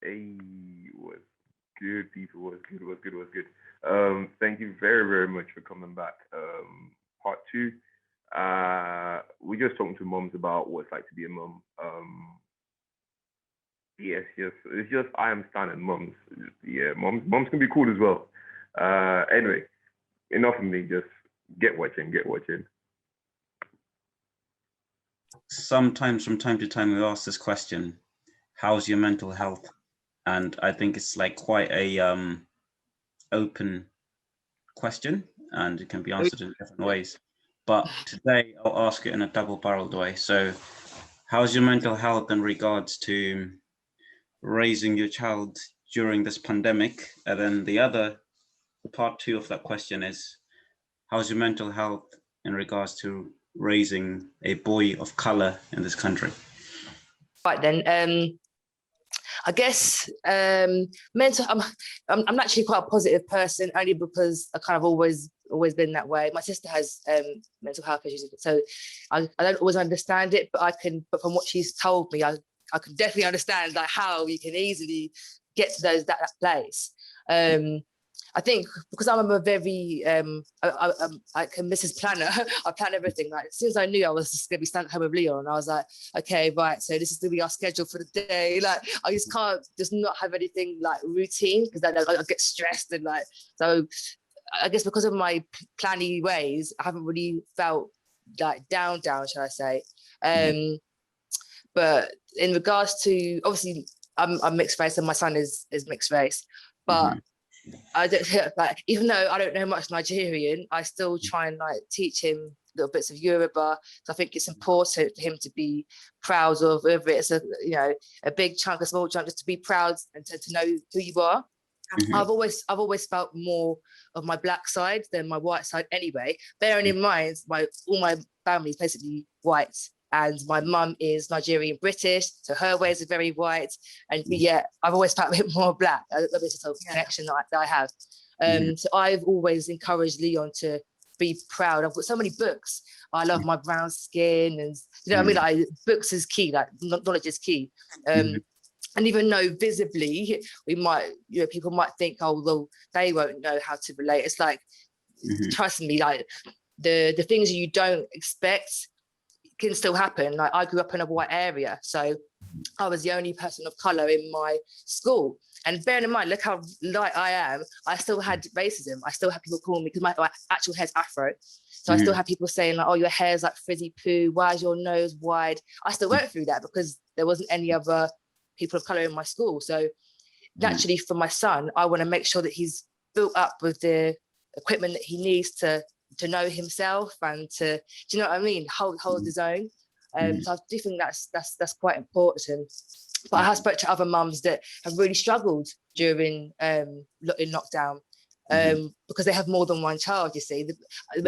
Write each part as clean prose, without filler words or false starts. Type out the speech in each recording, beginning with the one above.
Hey, was good, people. Was good. Thank you very, very much for coming back. Part two. We just talking to moms about what it's like to be a mom. Yes, yes. It's just I am standing moms. Yeah, moms can be cool as well. Anyway, enough of me. Just get watching, get watching. Sometimes from time to time we ask this question, how's your mental health? And I think it's like quite a open question, and it can be answered in different ways. But today I'll ask it in a double-barreled way. So how's your mental health in regards to raising your child during this pandemic? And then the part two of that question is, how's your mental health in regards to raising a boy of color in this country? Right then, I guess mental. I'm actually quite a positive person, only because I kind of always been that way. My sister has mental health issues, so I don't always understand it, but I can. But from what she's told me, I can definitely understand like how you can easily get to that place. I think because I'm a very I'm like a Mrs. Planner, I plan everything. Like as soon as I knew I was just gonna be staying at home with Leon, I was like, okay, right, so this is gonna be our schedule for the day. Like I just can't just not have anything like routine because then I get stressed and like so. I guess because of my planny ways, I haven't really felt like down, shall I say? But in regards to obviously, I'm mixed race and my son is mixed race, but I don't like even though I don't know much Nigerian, I still try and like teach him little bits of Yoruba. So I think it's important for him to be proud of whether it's a big chunk, a small chunk, just to be proud and to know who you are. I've always felt more of my black side than my white side anyway. Bearing in mind all my family is basically white. And my mum is Nigerian British, so her ways are very white. And yet, I've always felt a bit more black. That's a sort of connection that I have. So I've always encouraged Leon to be proud. I've got so many books. I love my brown skin, and you know what I mean. Like books is key. Like knowledge is key. And even though visibly we might, people might think, oh, well, they won't know how to relate. It's like, trust me, like the things you don't expect can still happen. Like I grew up in a white area, so I was the only person of color in my school. And bearing in mind, look how light I am, I still had racism. I still had people calling me, because my actual hair's afro. So I still had people saying like, oh, your hair's like frizzy poo. Why is your nose wide? I still went through that because there wasn't any other people of color in my school. So naturally for my son, I want to make sure that he's built up with the equipment that he needs to know himself and to, do you know what I mean? Hold his own. So I do think that's quite important. But I have spoken to other mums that have really struggled during in lockdown because they have more than one child, you see.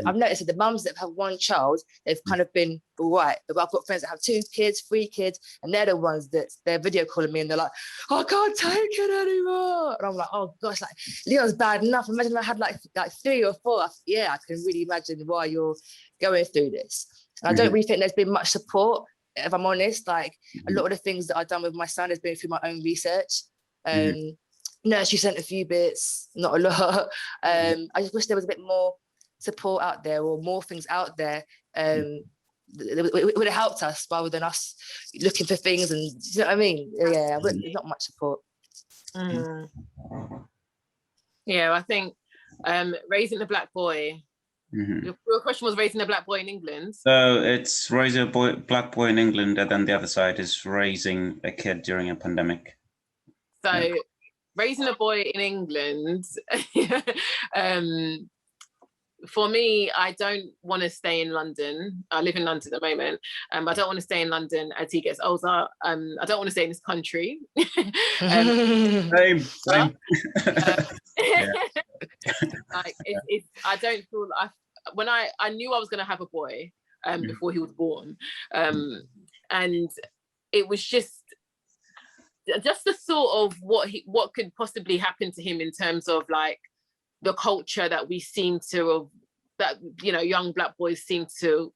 I've noticed that the mums that have one child, they've kind of been all right. But I've got friends that have 2 kids, 3 kids, and they're the ones that they're video calling me and they're like, I can't take it anymore. And I'm like, oh gosh, like Leon's bad enough. Imagine if I had like 3 or 4. Yeah, I can really imagine why you're going through this. And I don't really think there's been much support, if I'm honest. Like a lot of the things that I've done with my son has been through my own research. Nursery sent a few bits, not a lot. I just wish there was a bit more support out there or more things out there. It would have helped us rather than us looking for things, and you know what I mean? Yeah, but there's not much support. Yeah, I think raising a black boy. Your question was raising a black boy in England. So it's raising a black boy in England, and then the other side is raising a kid during a pandemic. So raising a boy in England, for me, I don't want to stay in London. I live in London at the moment. I don't want to stay in London as he gets older. I don't want to stay in this country. Same. Like I don't feel like when I knew I was going to have a boy before he was born, and it was just the thought of what could possibly happen to him in terms of like the culture that we seem to have, that young black boys seem to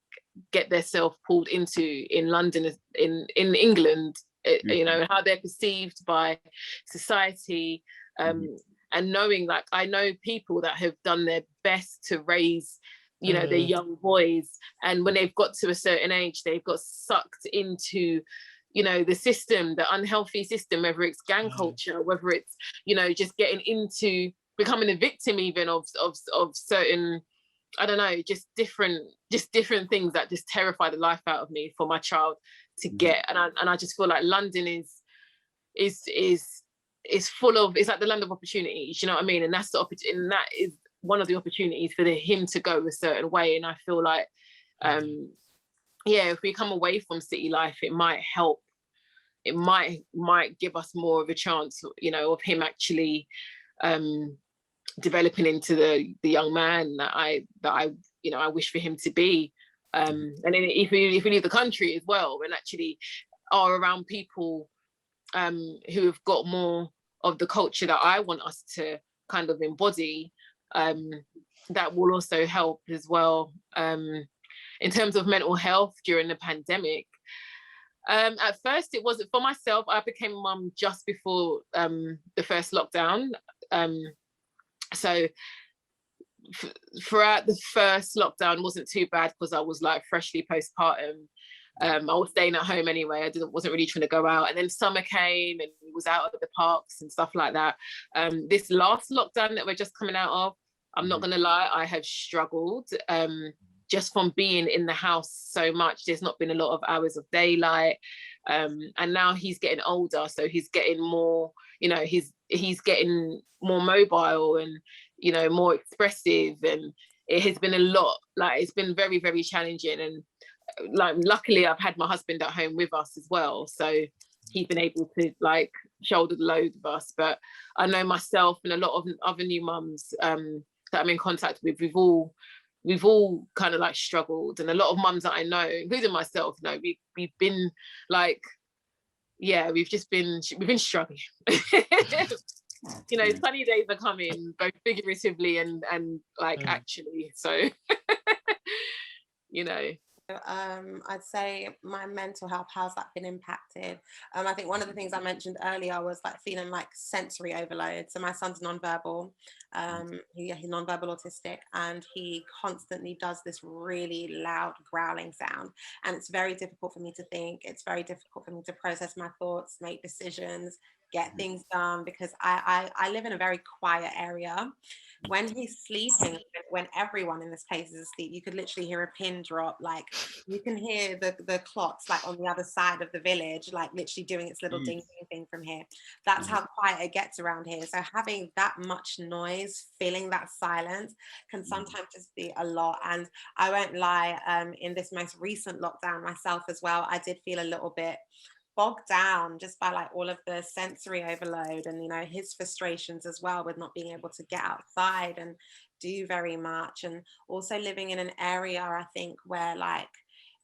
get themselves pulled into in London, in England you know, how they're perceived by society, and knowing, like, I know people that have done their best to raise, you know, their young boys, and when they've got to a certain age, they've got sucked into, you know, the system, the unhealthy system, whether it's gang culture, whether it's, you know, just getting into becoming a victim even of certain, I don't know, just different things that just terrify the life out of me for my child to get. And I just feel like London is full of, it's like the land of opportunities, you know what I mean? And that's and that is one of the opportunities for him to go a certain way. And I feel like, if we come away from city life, it might help. It might give us more of a chance, you know, of him actually developing into the young man that I you know, I wish for him to be. And then if we leave the country as well, and actually are around people who have got more of the culture that I want us to kind of embody, that will also help as well. In terms of mental health during the pandemic, at first it wasn't for myself. I became a mum just before the first lockdown. So throughout the first lockdown wasn't too bad because I was like freshly postpartum. I was staying at home anyway. I wasn't really trying to go out. And then summer came and was out at the parks and stuff like that. This last lockdown that we're just coming out of, I'm not gonna lie, I have struggled. Just from being in the house so much, there's not been a lot of hours of daylight. And now he's getting older, so he's getting more, you know, he's getting more mobile and, you know, more expressive, and it has been a lot. Like, it's been very, very challenging. And like, luckily I've had my husband at home with us as well, so he's been able to like shoulder the load with us. But I know myself and a lot of other new mums that I'm in contact with, we've all kind of like struggled, and a lot of mums that I know, including myself, you know, we've been like, we've been struggling. You know, sunny days are coming, both figuratively and like actually. So you know. I'd say my mental health, how's that been impacted? I think one of the things I mentioned earlier was like feeling like sensory overload. So my son's nonverbal, he's nonverbal autistic, and he constantly does this really loud growling sound, and it's very difficult for me to think. It's very difficult for me to process my thoughts, make decisions, get things done, because I live in a very quiet area. When he's sleeping, when everyone in this place is asleep, you could literally hear a pin drop. Like, you can hear the clocks like on the other side of the village, like literally doing its little ding ding thing from here. That's how quiet it gets around here. So having that much noise, feeling that silence can sometimes just be a lot. And I won't lie, in this most recent lockdown myself as well, I did feel a little bit bogged down just by like all of the sensory overload, and, you know, his frustrations as well with not being able to get outside and do very much. And also living in an area, I think, where like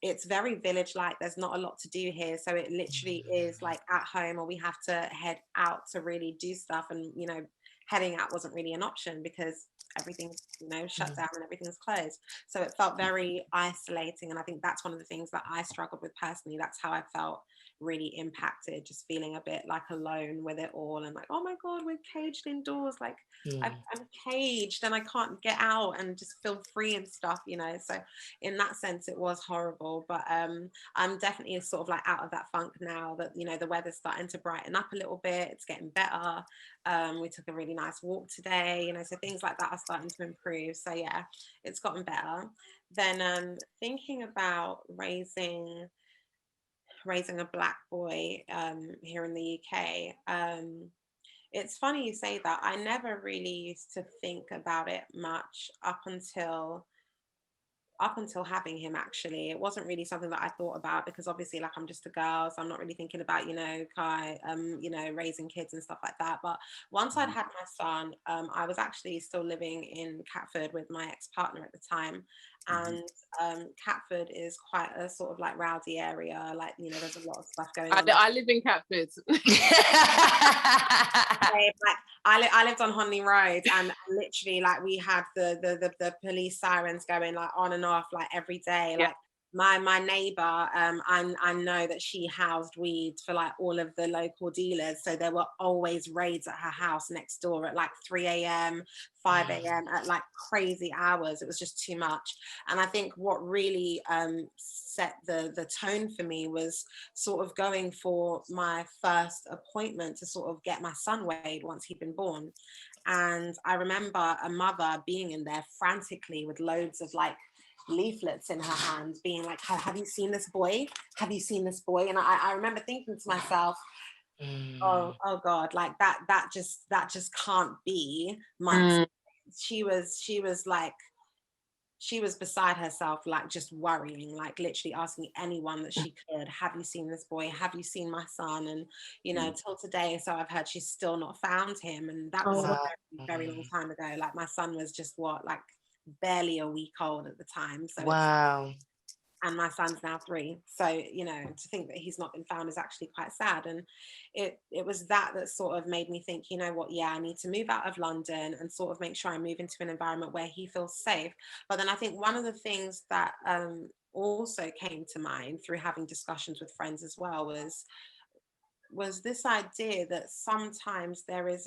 it's very village like, there's not a lot to do here, so it literally is like at home, or we have to head out to really do stuff. And, you know, heading out wasn't really an option because everything's, you know, shut down and everything's closed. So it felt very isolating, and I think that's one of the things that I struggled with personally. That's how I felt really impacted, just feeling a bit like alone with it all, and like, oh my god, we're caged indoors, like I'm caged and I can't get out and just feel free and stuff, you know. So in that sense it was horrible. But I'm definitely sort of like out of that funk now that, you know, the weather's starting to brighten up a little bit, it's getting better. We took a really nice walk today, you know, so things like that are starting to improve. So yeah, it's gotten better. Then thinking about raising a black boy here in the UK, it's funny you say that. I never really used to think about it much up until having him. Actually, it wasn't really something that I thought about, because obviously, like, I'm just a girl, so I'm not really thinking about, you know, you know, raising kids and stuff like that. But once I'd had my son, I was actually still living in Catford with my ex-partner at the time. And Catford is quite a sort of like rowdy area, like, you know, there's a lot of stuff going on. I live in Catford. Like, I lived on Honley Road, and literally like we had the police sirens going like on and off like every day. Like my neighbor, I know that she housed weed for like all of the local dealers. So there were always raids at her house next door at like 3 a.m., 5 a.m. at like crazy hours. It was just too much. And I think what really set the tone for me was sort of going for my first appointment to sort of get my son weighed once he'd been born. And I remember a mother being in there frantically with loads of like leaflets in her hand, being like, have you seen this boy? Have you seen this boy? And I remember thinking to myself, oh God, like that just can't be my experience. She was beside herself, like just worrying, like literally asking anyone that she could, have you seen this boy? Have you seen my son? And, you know, till today, so I've heard she's still not found him. And that was a very, very long time ago. Like my son was just like barely a week old at the time. So wow. And my son's now 3. So, you know, to think that he's not been found is actually quite sad. And it was that sort of made me think, you know what, yeah, I need to move out of London and sort of make sure I move into an environment where he feels safe. But then I think one of the things that also came to mind through having discussions with friends as well was this idea that sometimes there is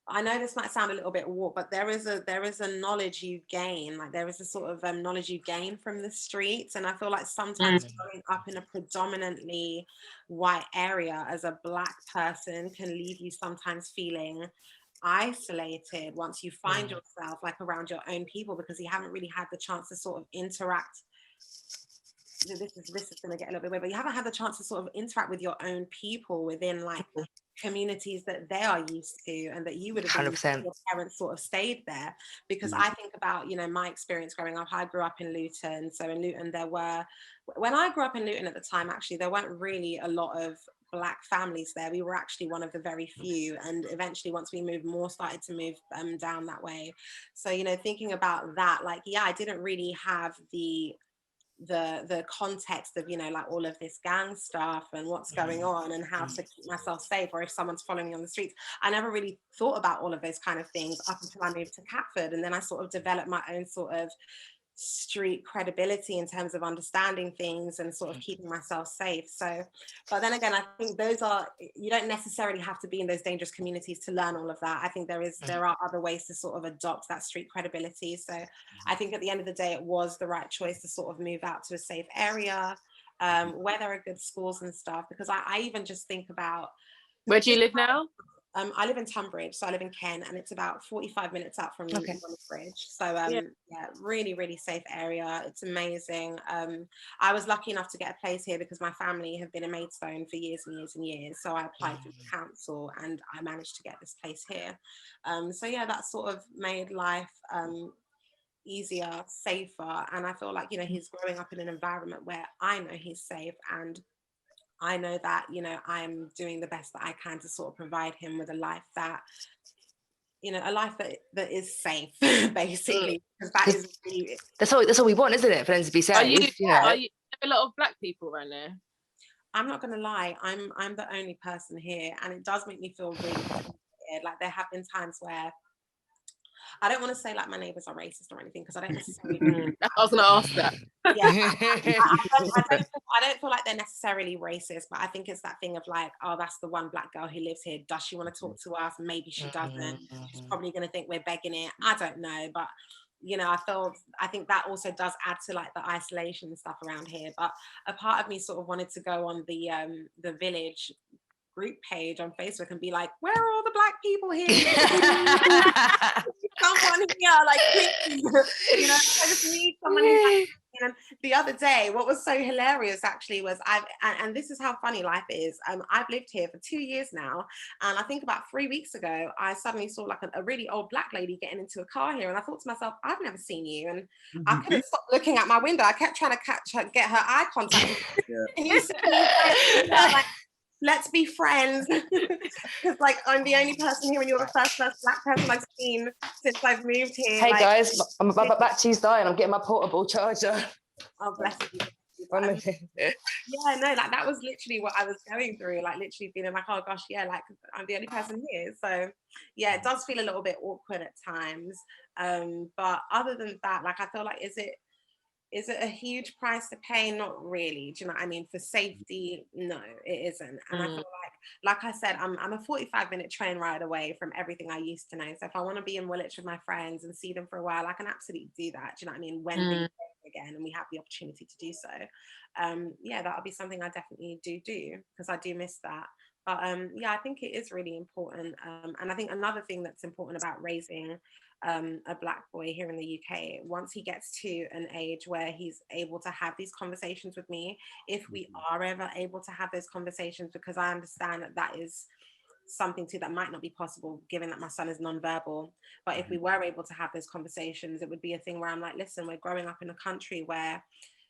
I know this might sound a little bit warped, but there is a knowledge you gain, like there is a sort of knowledge you gain from the streets. And I feel like sometimes growing up in a predominantly white area as a Black person can leave you sometimes feeling isolated once you find yourself like around your own people, because you haven't really had the chance to sort of interact. This is going to get a little bit weird, but you haven't had the chance to sort of interact with your own people within like communities that they are used to and that you would have been 100%. your parents sort of stayed there. Because I think about, you know, my experience growing up. I grew up in Luton. So in Luton when I grew up in Luton at the time, actually there weren't really a lot of Black families there. We were actually one of the very few, and eventually once we moved, more started to move down that way. So, you know, thinking about that, like, yeah, I didn't really have the context of, you know, like all of this gang stuff and what's going on and how to keep myself safe, or if someone's following me on the streets. I never really thought about all of those kind of things up until I moved to Catford, and then I sort of developed my own sort of street credibility in terms of understanding things and sort of keeping myself safe. So, but then again, I think you don't necessarily have to be in those dangerous communities to learn all of that. I think there are other ways to sort of adopt that street credibility. So I think at the end of the day, it was the right choice to sort of move out to a safe area where there are good schools and stuff, because I even just think about, where do you live now? I live in Tunbridge, so I live in Kent, and it's about 45 minutes out from London Bridge. So yeah, really, really safe area. It's amazing. I was lucky enough to get a place here because my family have been in Maidstone for years and years and years. So I applied through the council and I managed to get this place here. So yeah, that sort of made life easier, safer. And I feel like, you know, he's growing up in an environment where I know he's safe, and I know that, you know, I'm doing the best that I can to sort of provide him with a life that, you know, a life that is safe, basically. Because that is really, that's all we want, isn't it? For them to be safe. Are you a lot of Black people around there? I'm not gonna lie, I'm the only person here, and it does make me feel really weird. Like there have been times where I don't want to say like my neighbors are racist or anything, because I don't necessarily. I was going to ask that. Yeah, I don't feel like they're necessarily racist, but I think it's that thing of like, oh, that's the one Black girl who lives here. Does she want to talk to us? Maybe she doesn't. She's probably going to think we're begging it. I don't know, but you know, I think that also does add to like the isolation stuff around here. But a part of me sort of wanted to go on the village group page on Facebook and be like, where are all the Black people here? Someone here, like, please. You know, I just need someone who's. And the other day, what was so hilarious actually was and this is how funny life is. I've lived here for 2 years now, and I think about 3 weeks ago, I suddenly saw like a really old Black lady getting into a car here, and I thought to myself, I've never seen you, and I couldn't stop looking at my window. I kept trying to get her eye contact. And you see me like, let's be friends, because like I'm the only person here and you're the first Black person I've seen since I've moved here. Hey like, guys, my battery's dying. I'm getting my portable charger. Oh, bless you. Yeah, no, like that was literally what I was going through, like literally feeling like, oh gosh, yeah, like I'm the only person here. So yeah, it does feel a little bit awkward at times. But other than that, like I feel like, is it Is it a huge price to pay? Not really. Do you know what I mean? For safety, no, it isn't. And I feel like I said, I'm a 45-minute train ride away from everything I used to know. So if I want to be in Woolwich with my friends and see them for a while, I can absolutely do that. Do you know what I mean? When things open again and we have the opportunity to do so. Yeah, that'll be something I definitely do because I do miss that. But yeah, I think it is really important. And I think another thing that's important about raising a Black boy here in the UK, once he gets to an age where he's able to have these conversations with me, if we are ever able to have those conversations, because I understand that that is something too that might not be possible given that my son is nonverbal. But if we were able to have those conversations, it would be a thing where I'm like, listen, we're growing up in a country where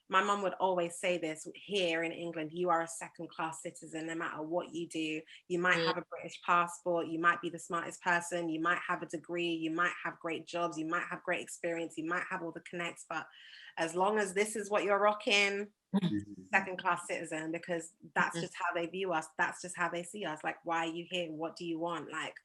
my mum would always say this, here in England, you are a second-class citizen no matter what you do. You might have a British passport, you might be the smartest person, you might have a degree, you might have great jobs, you might have great experience, you might have all the connects, but as long as this is what you're rocking, second-class citizen, because that's just how they view us, that's just how they see us. Like, why are you here? What do you want? Like,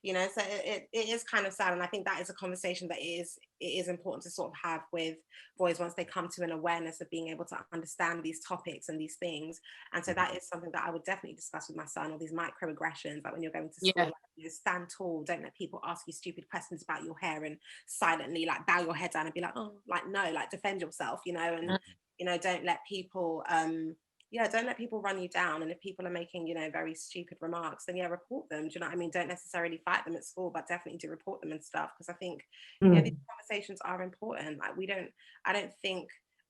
you know, so it is kind of sad. And I think that is a conversation that it is important to sort of have with boys once they come to an awareness of being able to understand these topics and these things. And so that is something that I would definitely discuss with my son, all these microaggressions, like when you're going to school, like, you know, stand tall, don't let people ask you stupid questions about your hair and silently like bow your head down and be like, oh, like, no, like defend yourself, you know, and, you know, don't let people, don't let people run you down. And if people are making, you know, very stupid remarks, then report them. Do you know what I mean? Don't necessarily fight them at school, but definitely do report them and stuff. Because I think, these conversations are important. Like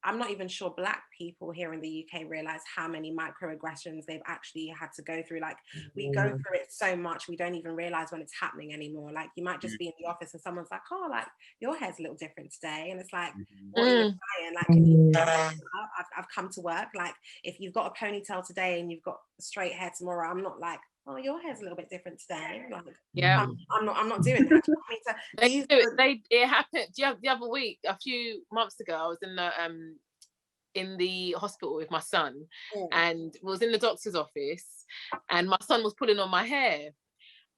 I'm not even sure Black people here in the UK realize how many microaggressions they've actually had to go through. Like, we go through it so much, we don't even realize when it's happening anymore. Like, you might just be in the office and someone's like, oh, like, your hair's a little different today. And it's like, what are you saying? Like, can you I've come to work. Like, if you've got a ponytail today and you've got straight hair tomorrow, I'm not like, oh, your hair's a little bit different today. Like, I'm not doing that. It happened the other week, a few months ago. I was in the hospital with my son, and was in the doctor's office, and my son was pulling on my hair,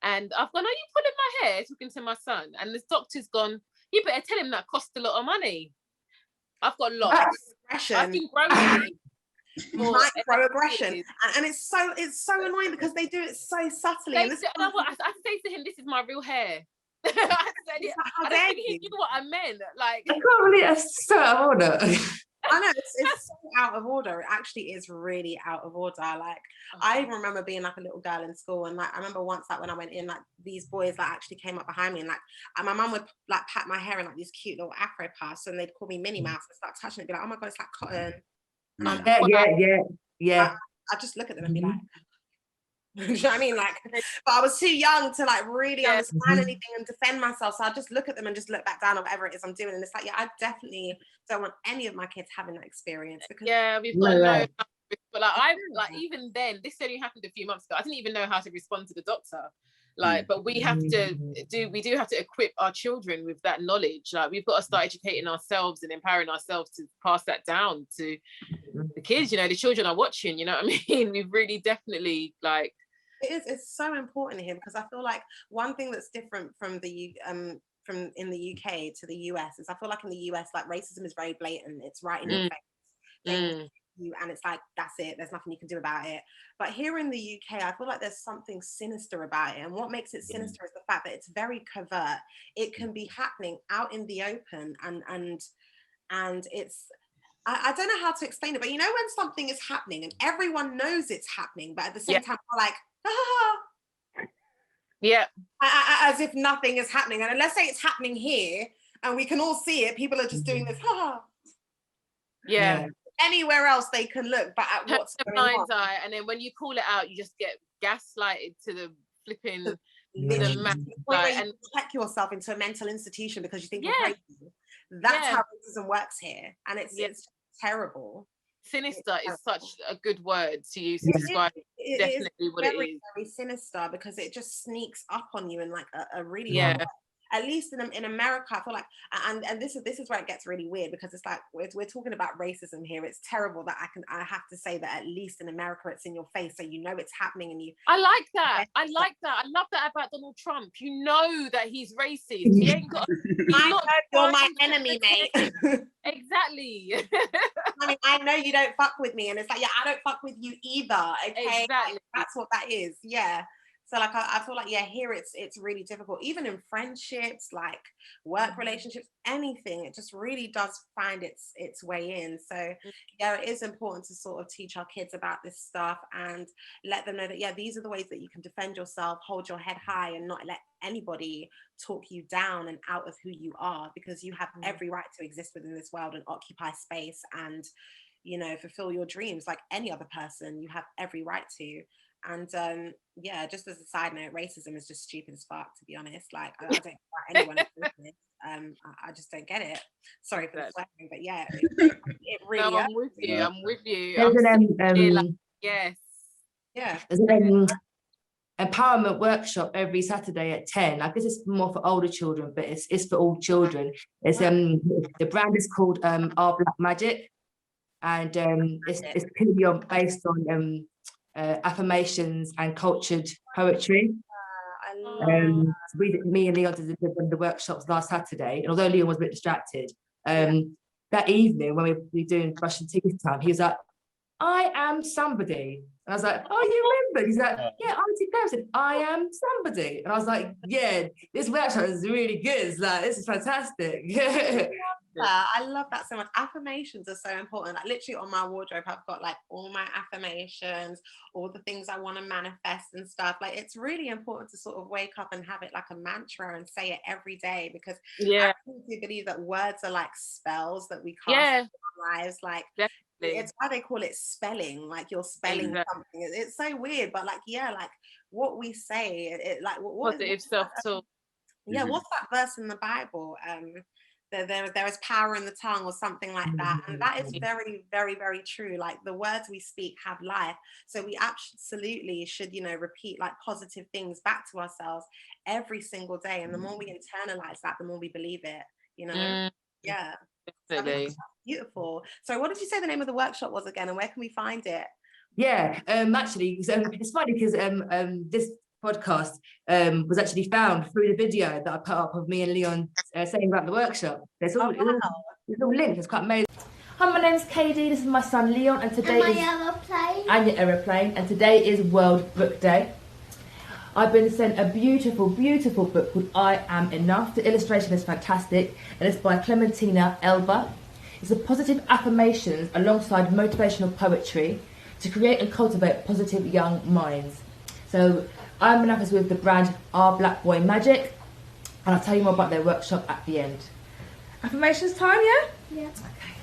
and I've gone, are you pulling my hair? Talking to my son, and this doctor's gone, you better tell him that costs a lot of money. I've got lots. I've been growing microaggression, and it's so annoying because they do it so subtly. I say to him, this is my real hair. I don't think he knew what I meant. Like, I can't believe it's so out of order. I know, it's so out of order. It actually is really out of order. Like, I even remember being like a little girl in school, and like I remember once, like when I went in, like these boys like actually came up behind me, and like my mum would like pat my hair in like these cute little afro puffs, and they'd call me Minnie Mouse and start touching it, be like, oh my god, it's like cotton. Yeah. I just look at them and be like, you know what I mean? Like, but I was too young to like really understand anything and defend myself. So I just look at them and just look back down on whatever it is I'm doing. And it's like, I definitely don't want any of my kids having that experience, because we've got to know. But like even then, this only happened a few months ago. I didn't even know how to respond to the doctor. Like, but we do have to equip our children with that knowledge. Like, we've got to start educating ourselves and empowering ourselves to pass that down to the kids. You know, the children are watching. You know what I mean? We've really definitely like. It's so important here, because I feel like one thing that's different from from in the UK to the US is I feel like in the US, like, racism is very blatant. It's right in your face. And it's like, that's it, there's nothing you can do about it. But here in the UK, I feel like there's something sinister about it, and what makes it sinister is the fact that it's very covert. It can be happening out in the open, and it's, I don't know how to explain it, but you know when something is happening and everyone knows it's happening, but at the same time we're like, as if nothing is happening. And let's say it's happening here and we can all see it, people are just doing this, anywhere else they can look, but at what's going on. Eye, and then when you call it out, you just get gaslighted to the flipping and check yourself into a mental institution because you think you're crazy. That's how racism works here, and it's terrible. Sinister is such a good word to use to describe definitely what it is. Very sinister, because it just sneaks up on you in like a really at least in America, I feel like, and this is where it gets really weird, because it's like we're talking about racism here. It's terrible that I have to say that at least in America it's in your face, so you know it's happening, and you. I like that. I love that about Donald Trump. You know that he's racist. He ain't got. You're my enemy, mate. Exactly. exactly. I mean, I know you don't fuck with me, and it's like, yeah, I don't fuck with you either. Okay, Exactly. like, that's what that is. Yeah. So like, I feel like, yeah, here it's really difficult, even in friendships, like work relationships, anything. It just really does find its way in. So yeah, it is important to sort of teach our kids about this stuff and let them know that, yeah, these are the ways that you can defend yourself, hold your head high, and not let anybody talk you down and out of who you are, because you have every right to exist within this world and occupy space and, you know, fulfill your dreams like any other person. You have every right to. And yeah, just as a side note, racism is just stupid as fuck, to be honest. Like, I don't get why anyone is this. I just don't get it. Sorry for the swearing, but yeah, it really. No, I'm with you. I'm with you. There's Yes. Yeah. There's an empowerment workshop every Saturday at 10. I guess it's more for older children, but it's for all children. It's the brand is called Our Black Magic, and it's purely based on affirmations and cultured poetry. Me and Leon did the workshops last Saturday, and although Leon was a bit distracted, that evening when we were doing brush and teeth time, he was like, I am somebody. And I was like, oh, you remember? He's like, yeah, Auntie Claire said, I am somebody. And I was like, yeah, this workshop is really good. It's like, this is fantastic. I love that so much. Affirmations are so important. Like, literally on my wardrobe, I've got like all my affirmations, all the things I want to manifest and stuff. Like, it's really important to sort of wake up and have it like a mantra and say it every day, because I really believe that words are like spells that we cast in our lives. Like, it's why they call it spelling, like you're spelling something. It's so weird, but like, yeah, like what we say, it like what positive self-talk. Yeah, what's that verse in the Bible? There is power in the tongue, or something like that. And that is very, very, very true. Like, the words we speak have life. So we absolutely should, you know, repeat like positive things back to ourselves every single day. And the more we internalize that, the more we believe it, you know? Yeah. Definitely. Beautiful. So what did you say the name of the workshop was again, and where can we find it? Yeah, actually, it's funny because this podcast was actually found through the video that I put up of me and Leon saying about the workshop. It's all linked. It's quite amazing. Hi, my name's Katie. This is my son Leon, and today is your aeroplane, and today is World Book Day. I've been sent a beautiful, beautiful book called I Am Enough. The illustration is fantastic, and it's by Clementina Elba. It's a positive affirmations alongside motivational poetry to create and cultivate positive young minds. So I Am Enough is with the brand Our Black Boy Magic, and I'll tell you more about their workshop at the end. Affirmations time, yeah? Yeah. Okay.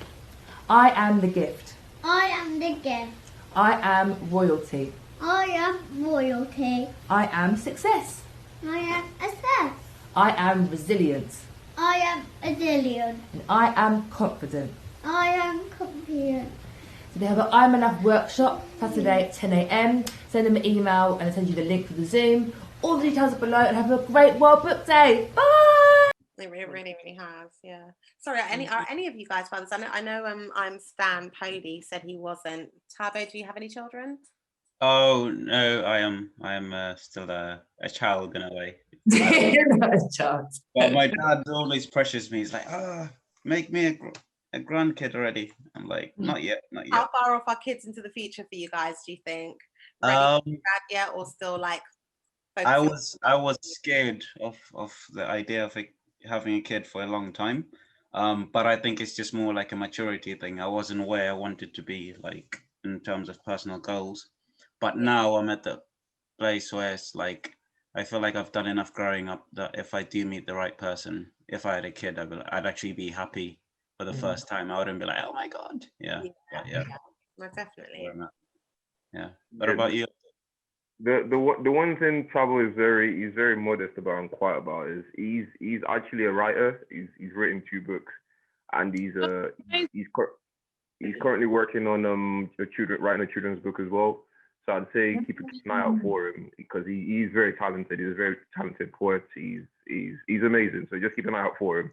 I am the gift. I am the gift. I am royalty. I am royalty. I am success. I am assess. I am resilience. I am resilient. And I am confident. I am confident. So they have an I'm Enough workshop Saturday at 10 a.m. Send them an email and I'll send you the link for the Zoom. All the details are below, and have a great World Book Day. Bye! It really, really has, yeah. Sorry, are any of you guys fathers? I know I'm Stan Pody said he wasn't. Tabo, do you have any children? Oh no, I am still a child in a way. You're not a child. But my dad always pressures me. He's like, make me a grandkid already. I'm like, not yet. How far off are kids into the future for you guys, do you think? Ready for dad yet, or still like? I was scared of the idea of having a kid for a long time, but I think it's just more like a maturity thing. I wasn't where I wanted to be, like in terms of personal goals, but now I'm at the place where it's like I feel like I've done enough growing up that if I do meet the right person, if I had a kid, I'd actually be happy for the first time. I wouldn't be like, oh my god, yeah. No, definitely. Yeah. What about you? The one thing Chavo is very modest about and quiet about is he's actually a writer. He's written 2 books, and he's currently working on writing a children's book as well. So I'd say keep an eye out for him, because he's very talented. He's a very talented poet. He's amazing. So just keep an eye out for him.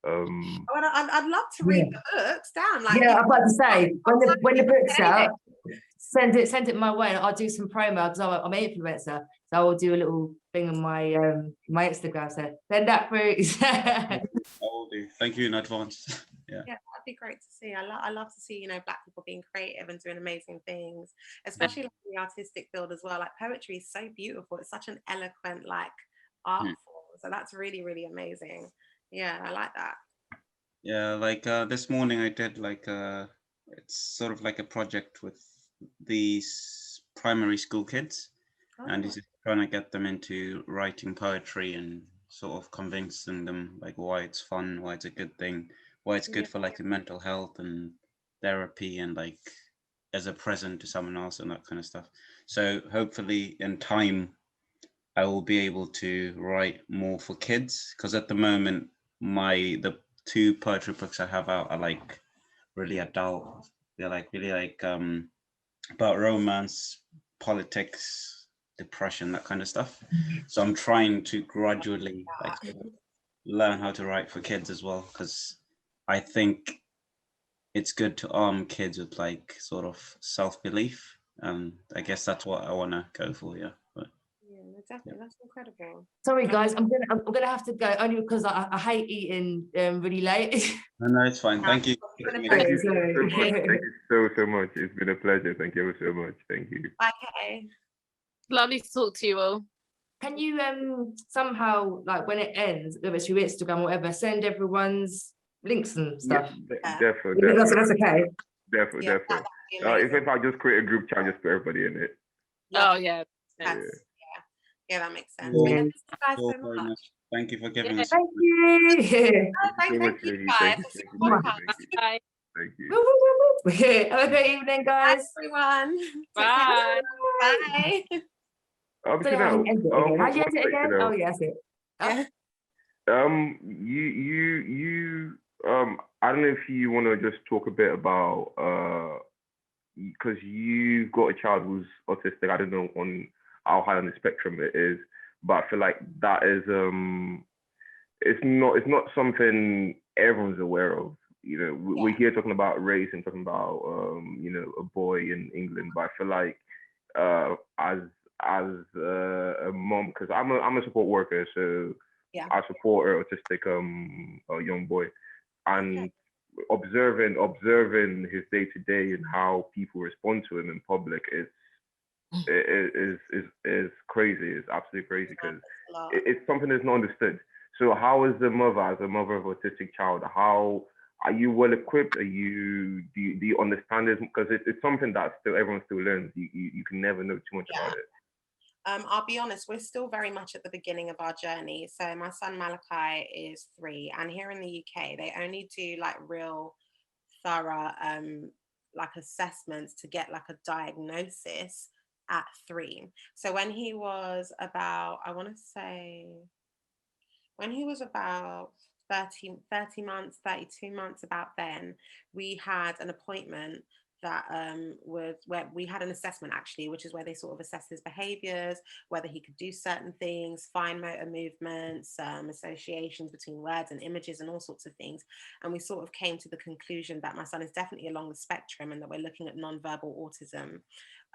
I'd love to read the books down. Like, yeah, I'm about to say when the book's out, send it my way, and I'll do some promo because I'm an influencer. So I will do a little thing on my my Instagram. So send that through. I will do. Thank you in advance. Yeah. that'd be great to see. I love to see, you know, Black people being creative and doing amazing things, especially like in the artistic field as well. Like poetry is so beautiful. It's such an eloquent like art form. So that's really, really amazing. Yeah, I like that. Yeah, like this morning I did like it's sort of like a project with these primary school kids, and it's just trying to get them into writing poetry and sort of convincing them like why it's fun, why it's a good thing, why it's good for like the mental health and therapy and like as a present to someone else and that kind of stuff. So hopefully in time I will be able to write more for kids, because at the moment the 2 poetry books I have out are like really adult. They're like really like about romance, politics, depression, that kind of stuff. So I'm trying to gradually like learn how to write for kids as well, because I think it's good to arm kids with like sort of self-belief. I guess that's what I want to go for. Yeah. But, Yeah, no, definitely. That's incredible. Sorry guys, I'm gonna have to go only because I hate eating really late. no, it's fine. Thank you. Thank you so Sorry. much. Thank you so much. It's been a pleasure. Thank you ever so much. Thank you. Okay. Lovely to talk to you all. Can you somehow, like when it ends, whether it's through Instagram or whatever, send everyone's links and stuff? Definitely. That's okay. Definitely. That'd If I just create a group chat, just put everybody in it. Oh yeah. Yeah, that makes sense. Yeah. Thank you guys so much. Thank you for giving us. Thank you. Thank you guys. This is Bye. Thank you. Have a great evening, Bye, guys. everyone. Bye. Bye. So how do you end it again? How do you end it again? Oh, yeah, that's it. Yeah. You I don't know if you want to just talk a bit about because you've got a child who's autistic. I don't know on how high on the spectrum it is, but I feel like that is it's not something everyone's aware of. You know, we're here talking about race and talking about you know, a boy in England, but I feel like as a mom, because I'm a support worker, so I support an autistic a young boy, and observing his day to day and how people respond to him in public is crazy. It's absolutely crazy, because it's something that's not understood. So how is the mother, as a mother of an autistic child, how are you well equipped? Do you understand this? Because it's something that everyone still learns. You can never know too much about it. I'll be honest, we're still very much at the beginning of our journey. So my son Malachi is 3, and here in the UK, they only do like real thorough like assessments to get like a diagnosis at 3. So when he was about, I want to say, when he was about 30 months, 32 months, about then, we had an appointment that was where we had an assessment actually, which is where they sort of assess his behaviors, whether he could do certain things, fine motor movements, associations between words and images and all sorts of things. And we sort of came to the conclusion that my son is definitely along the spectrum and that we're looking at nonverbal autism.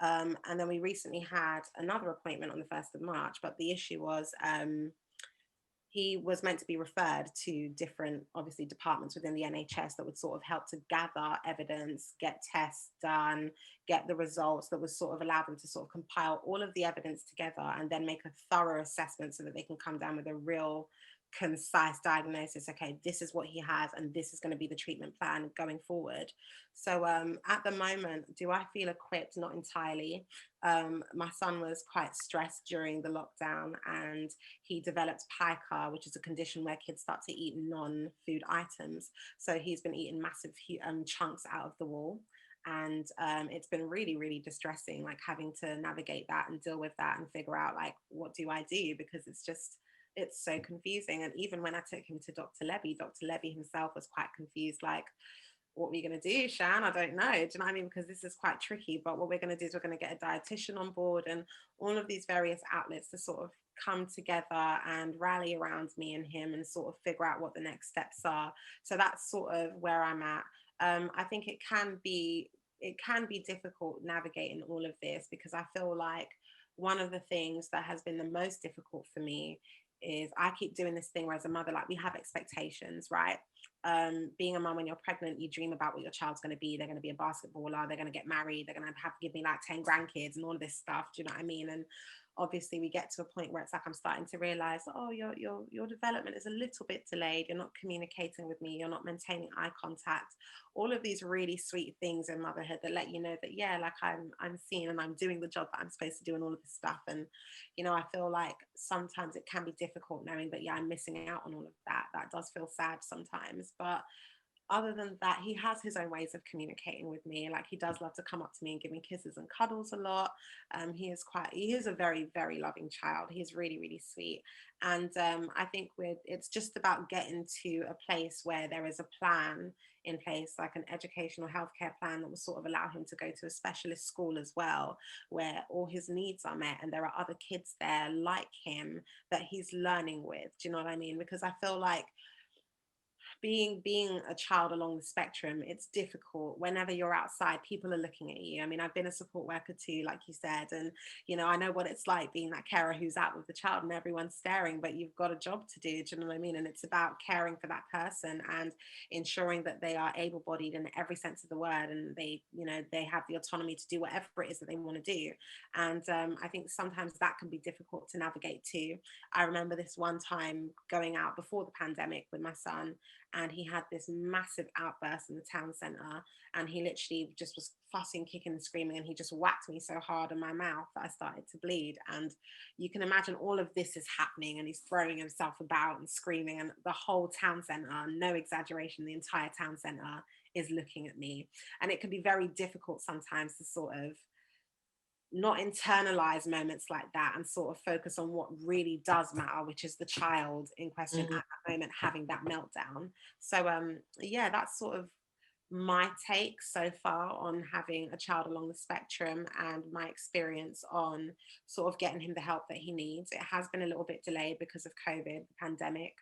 And then we recently had another appointment on the 1st of March, but the issue was he was meant to be referred to different, obviously, departments within the NHS that would sort of help to gather evidence, get tests done, get the results that would sort of allow them to sort of compile all of the evidence together and then make a thorough assessment so that they can come down with a real concise diagnosis. Okay, this is what he has and this is going to be the treatment plan going forward. So at the moment, do I feel equipped? Not entirely. My son was quite stressed during the lockdown and he developed pica, which is a condition where kids start to eat non-food items. So he's been eating massive chunks out of the wall. And it's been really, really distressing, like having to navigate that and deal with that and figure out like, what do I do? Because it's so confusing. And even when I took him to Dr. Levy himself was quite confused, like, what are we going to do, Shan? I don't know. Do you know what I mean? Because this is quite tricky. But what we're going to do is we're going to get a dietitian on board and all of these various outlets to sort of come together and rally around me and him and sort of figure out what the next steps are. So that's sort of where I'm at. I think it can be difficult navigating all of this, because I feel like one of the things that has been the most difficult for me is I keep doing this thing where as a mother, like we have expectations, right? being a mum when you're pregnant, you dream about what your child's going to be. They're going to be a basketballer, they're going to get married, they're going to have to give me like 10 grandkids and all of this stuff. Do you know what I mean? And obviously we get to a point where it's like I'm starting to realize, oh, your development is a little bit delayed. You're not communicating with me. You're not maintaining eye contact. All of these really sweet things in motherhood that let you know that, yeah, like I'm seen and I'm doing the job that I'm supposed to do and all of this stuff. And, you know, I feel like sometimes it can be difficult knowing that, yeah, I'm missing out on all of that. That does feel sad sometimes. But other than that, he has his own ways of communicating with me. Like, he does love to come up to me and give me kisses and cuddles a lot. He is a very, very loving child. He's really, really sweet. And I think it's just about getting to a place where there is a plan in place, like an educational healthcare plan that will sort of allow him to go to a specialist school as well, where all his needs are met and there are other kids there like him that he's learning with. Do you know what I mean? Because I feel like being a child along the spectrum, it's difficult. Whenever you're outside, people are looking at you. I mean, I've been a support worker too, like you said, and you know, I know what it's like being that carer who's out with the child and everyone's staring, but you've got a job to do. Do you know what I mean? And it's about caring for that person and ensuring that they are able-bodied in every sense of the word, and they, you know, they have the autonomy to do whatever it is that they want to do. And I think sometimes that can be difficult to navigate too. I remember this one time going out before the pandemic with my son, and he had this massive outburst in the town centre, and he literally just was fussing, kicking and screaming, and he just whacked me so hard in my mouth that I started to bleed. And you can imagine all of this is happening, and he's throwing himself about and screaming, and the whole town centre, no exaggeration, the entire town centre is looking at me. And it can be very difficult sometimes to sort of not internalize moments like that and sort of focus on what really does matter, which is the child in question at that moment having that meltdown. So yeah, that's sort of my take so far on having a child along the spectrum and my experience on sort of getting him the help that he needs. It has been a little bit delayed because of COVID, the pandemic.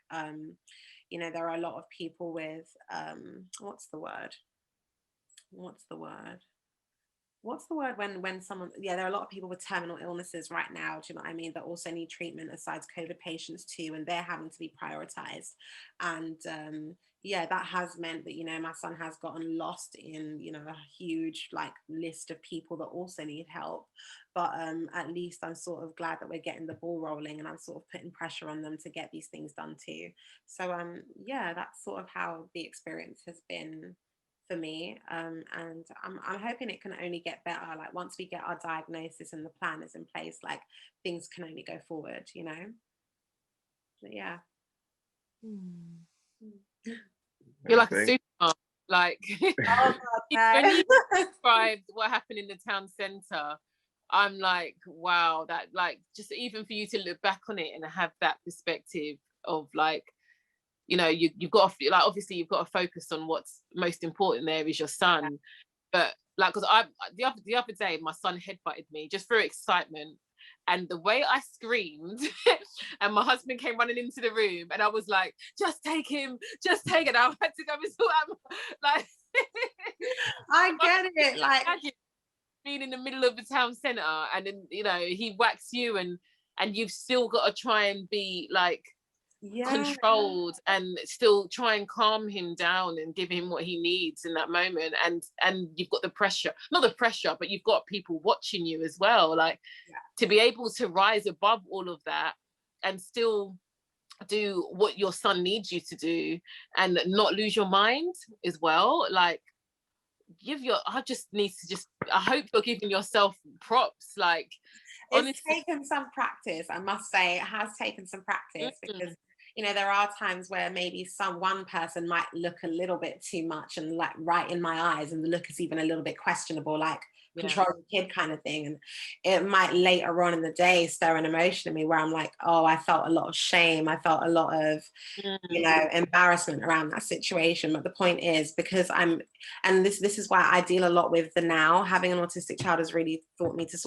You know, there are a lot of people with what's the word when someone, yeah, there are a lot of people with terminal illnesses right now, do you know what I mean, that also need treatment aside COVID patients too, and they're having to be prioritized. And yeah, that has meant that, you know, my son has gotten lost in, you know, a huge like list of people that also need help. But at least I'm sort of glad that we're getting the ball rolling, and I'm sort of putting pressure on them to get these things done too. So yeah, that's sort of how the experience has been for me, and I'm hoping it can only get better. Like, once we get our diagnosis and the plan is in place, like, things can only go forward, you know. But yeah. You're like a super, like Oh, when you described what happened in the town centre, I'm like, wow, that, like, just even for you to look back on it and have that perspective of like, you know, you've got to, like, obviously you've got to focus on what's most important there is your son. But like, because the other day my son headbutted me just for excitement, and the way I screamed and my husband came running into the room, and I was like, just take him, just take it. I had to go and sort out, like I get it, like being in the middle of the town centre, and then, you know, he whacks you, and you've still got to try and be like controlled and still try and calm him down and give him what he needs in that moment. And you've got the pressure, not the pressure, but you've got people watching you as well, like to be able to rise above all of that and still do what your son needs you to do and not lose your mind as well. Like, I hope you're giving yourself props. Like, honestly, it's taken some practice, I must say. It has taken some practice, because you know, there are times where maybe one person might look a little bit too much and like right in my eyes, and the look is even a little bit questionable, like control the kid kind of thing. And it might later on in the day stir an emotion in me where I'm like, oh, I felt a lot of shame. I felt a lot of, you know, embarrassment around that situation. But the point is, because this is why I deal a lot with the now. Having an autistic child has really taught me to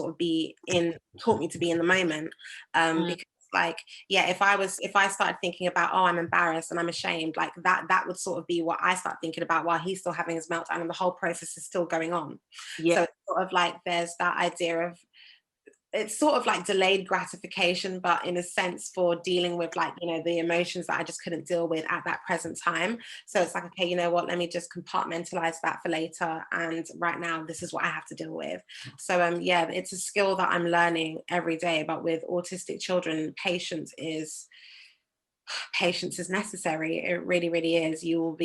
be in the moment. Because, like, yeah, if I started thinking about, oh, I'm embarrassed and I'm ashamed, like that would sort of be what I start thinking about while he's still having his meltdown and the whole process is still going on. So it's sort of like there's that idea of it's sort of like delayed gratification, but in a sense for dealing with like, you know, the emotions that I just couldn't deal with at that present time. So it's like, okay, you know what, let me just compartmentalize that for later. And right now, this is what I have to deal with. So yeah, it's a skill that I'm learning every day, but with autistic children, patience is necessary. It really, really is. You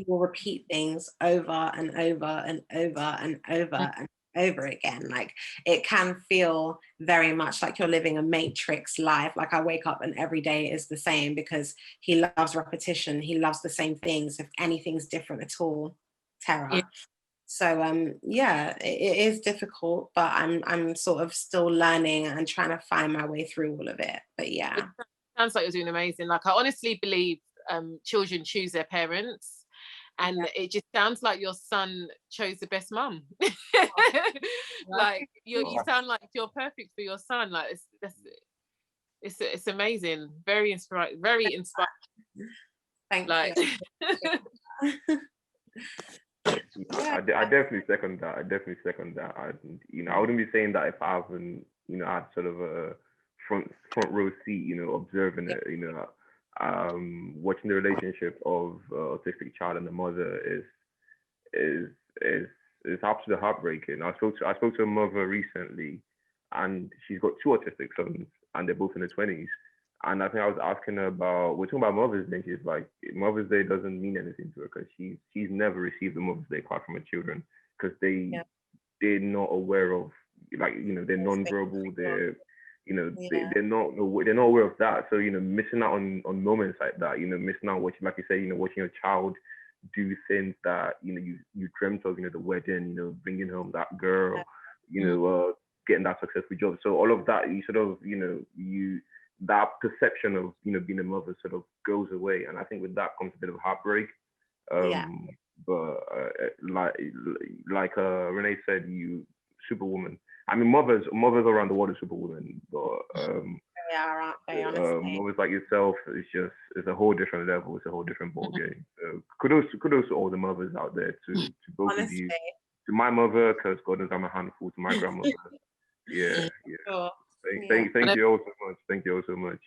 will repeat things over and over and over and over and over again. Like, it can feel very much like you're living a matrix life. Like, I wake up and every day is the same, because he loves repetition. He loves the same things. If anything's different at all, terror. Yeah. So yeah, it is difficult, but I'm sort of still learning and trying to find my way through all of it. But yeah. It sounds like you're doing amazing. Like, I honestly believe children choose their parents, and it just sounds like your son chose the best mum. Like, you sound like you're perfect for your son. Like, it's amazing. Very inspiring. Very inspiring. Thank you. I definitely second that. I wouldn't be saying that if I haven't, had sort of a front row seat, observing it, watching the relationship of autistic child and the mother is absolutely heartbreaking. I spoke to a mother recently, and she's got two autistic sons, and they're both in their 20s. And I think I was asking her we're talking about Mother's Day. She's like, Mother's Day doesn't mean anything to her, because she's never received a Mother's Day card from her children, because they're not aware of, like, they're non-verbal, they're not aware of that. So, missing out on moments like that, missing out watching, like you say, watching your child do things that, you dreamt of, the wedding, bringing home that girl, getting that successful job. So all of that, you sort of, that perception of, being a mother sort of goes away. And I think with that comes a bit of heartbreak. But like Renee said, Superwoman. I mean, mothers around the world are Superwoman, but they are, aren't they, honestly? Mothers like yourself, it's a whole different level. It's a whole different ball game. So kudos to all the mothers out there, to both of you. To my mother, because God knows I'm a handful. To my grandmother, yeah. Sure. Thank you all so much. Thank you all so much.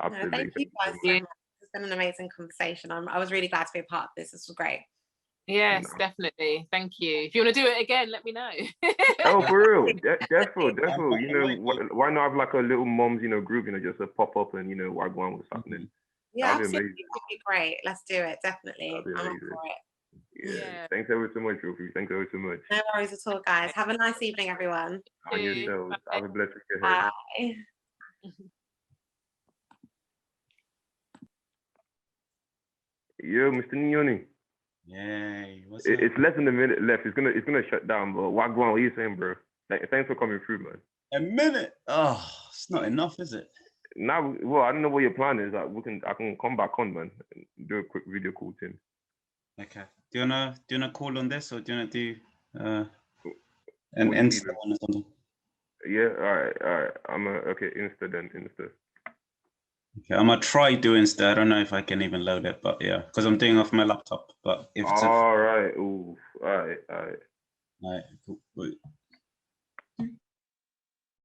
Absolutely. No, thank you guys so much. It's been an amazing conversation. I was really glad to be a part of this. This was great. Yes, definitely. Thank you. If you want to do it again, let me know. Oh, for real. Definitely. Why not have like a little moms, group, just a pop up and, wagwan what's happening. Yeah, absolutely. It would be great. Let's do it. Definitely. I'm up for it. Yeah. Thanks ever so much, Rufi. Thanks ever so much. No worries at all, guys. Have a nice evening, everyone. And yourselves. Have a blessed week ahead. Bye. Yo, Mr. Nyoni. Yay. It's less than a minute left. It's gonna shut down, but Wagwan, what are you saying, bro? Thanks for coming through, man. A minute? Oh, it's not enough, is it? Now, well, I don't know what your plan is. I can come back on, man, and do a quick video call thing. Okay. Do you wanna call on this, or do you wanna do an Insta one or something? Yeah. All right. Okay. Insta. Okay, I'm gonna try doing Insta. I don't know if I can even load it, but yeah, because I'm doing off my laptop. But if it's all right. Ooh. All right. All right. Cool.